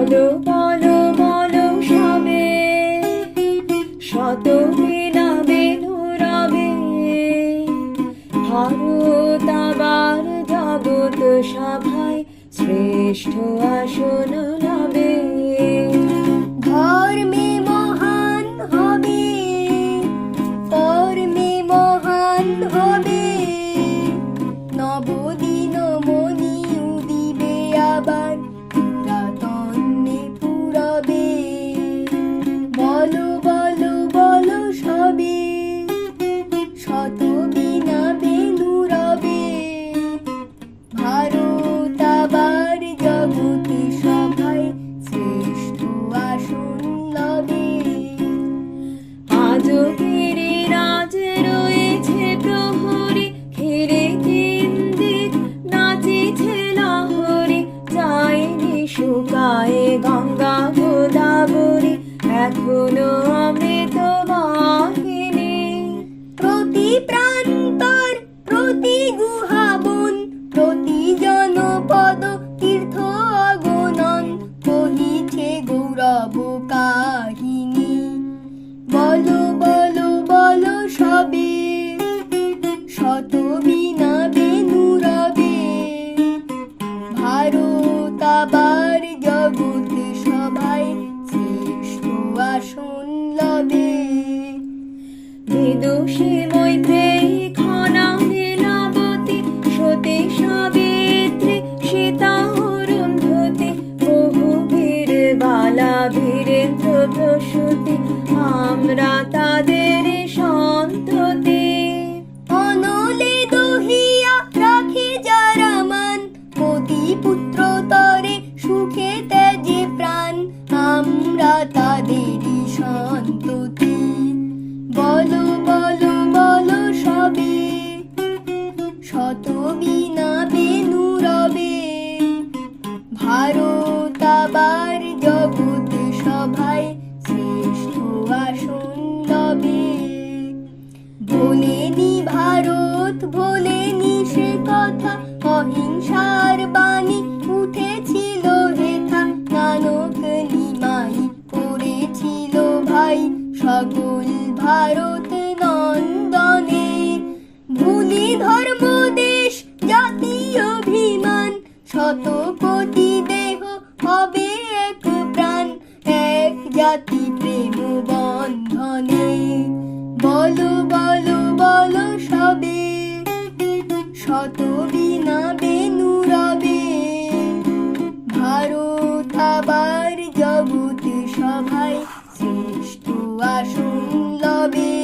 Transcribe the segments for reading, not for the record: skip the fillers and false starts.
বলো বলো বলো সবে, শত বীণা বেনু রবে। ভারত আবার জগৎ সভায় শ্রেষ্ঠ আসন লবে। ধর্মে মহান হবে, কর্মে মহান হবে। নবদিন মণি উদিবে আবার, পুরাতনে পুরবে। বলো বলো বলো সবে, শত বীণা বেনু রবে। ভারত আবার জগৎ সভায় শ্রেষ্ঠ আসন লবে। আজও গিরিরাজ রয়েছে প্রহরী, ঘিরে তিন দিক নাচিছে লহরী। যায়নি শুকায়ে গঙ্গা গোদাবরী, এখনো অমৃত বাহিনী। প্রতি প্রান্তর প্রতি গুহা বন, প্রতি জনপদ তীর্থ অগণন, কহিছে গৌরব কাহিনী। বলো বলো বলো সবে, শত বীণা বেনু রবে। ভারত আবার জগৎ সভায় শ্রেষ্ঠ আসন লবে। বিদুষী মৈত্রেয়ী খনা লীলাবতী, সতী সাবিত্রী সীতা অরুন্ধতী। বহু বীর বালা বীরেন্দ্র প্রসূতি, আমরা তাদের সন্ততি। অনলে দহিয়া রাখে যারা মান, পতি পুত্র তরে সুখে ত্যাজে প্রাণ, আমরা তাদেরই সন্ততি। বলো বলো বলো সবে, শত বীণা বেনু রবে। ভারত আবার জগৎ সভায় শ্রেষ্ঠ আসন লবে। ভোলেনি ভারত ভোলেনি সে কথা, অহিংসার বাণী উঠেছিল হেথা। নানক নিমাই করেছিল ভাই, সকল ভারত নন্দনে। ভুলি ধর্ম দেশ জাতি অভিমান, শত কোটি দেহ হবে এক প্রাণ, এক জাতি প্রেম বন্ধনে। বলো বলো বলো সবে, শত বীণা বেনু রবে। ভারত আবার জগৎ সভায় শ্রেষ্ঠ আসন লবে।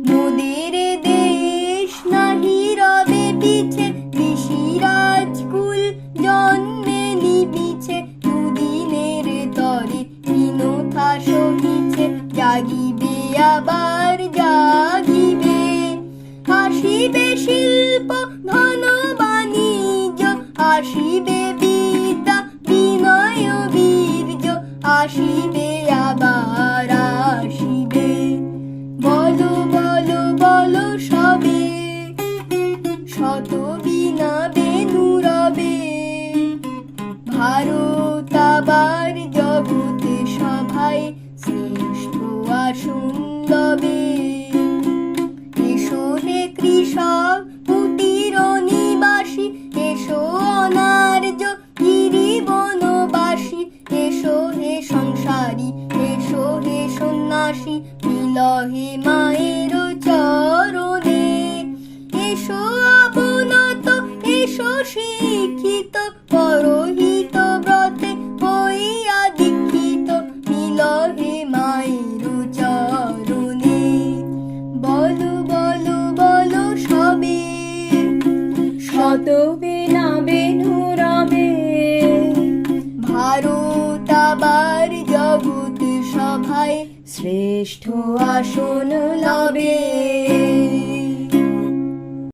মোদের দেশ নাহি রবে পিছে, ঋষিরাজ কুল জন্মে নিবিছে। দুদিনের তরে হীনতা সহিছে, জাগিবে আবার জাগিবে। আসিবে শিল্প ধন বাণিজ্য, আসিবে বিদ্যা বিনয় বীর্য। আসিবে আবার আসিবে, বলো বলো বলো সবে, শত বীণা বেনু রবে। ভারত আবার জগৎ সভায় শ্রেষ্ঠ আসন লবে। এসো হে কৃষক কুটির নিবাসী, এসো অনার্য গিরি বনবাসী। এসো হে সংসারী, এসো হে সন্ন্যাসী, মিলহে মায়ের চরণে। এসো অবনত এসো শিক্ষিত, পরহিত ব্রতে হইয়া দীক্ষিত, মিলহে মায়ের চরণে। বলো বলো বলো সবে, শত বীণা বেনু রবে। ভারত আবার জগৎ সভায় শ্রেষ্ঠ আসন লবে।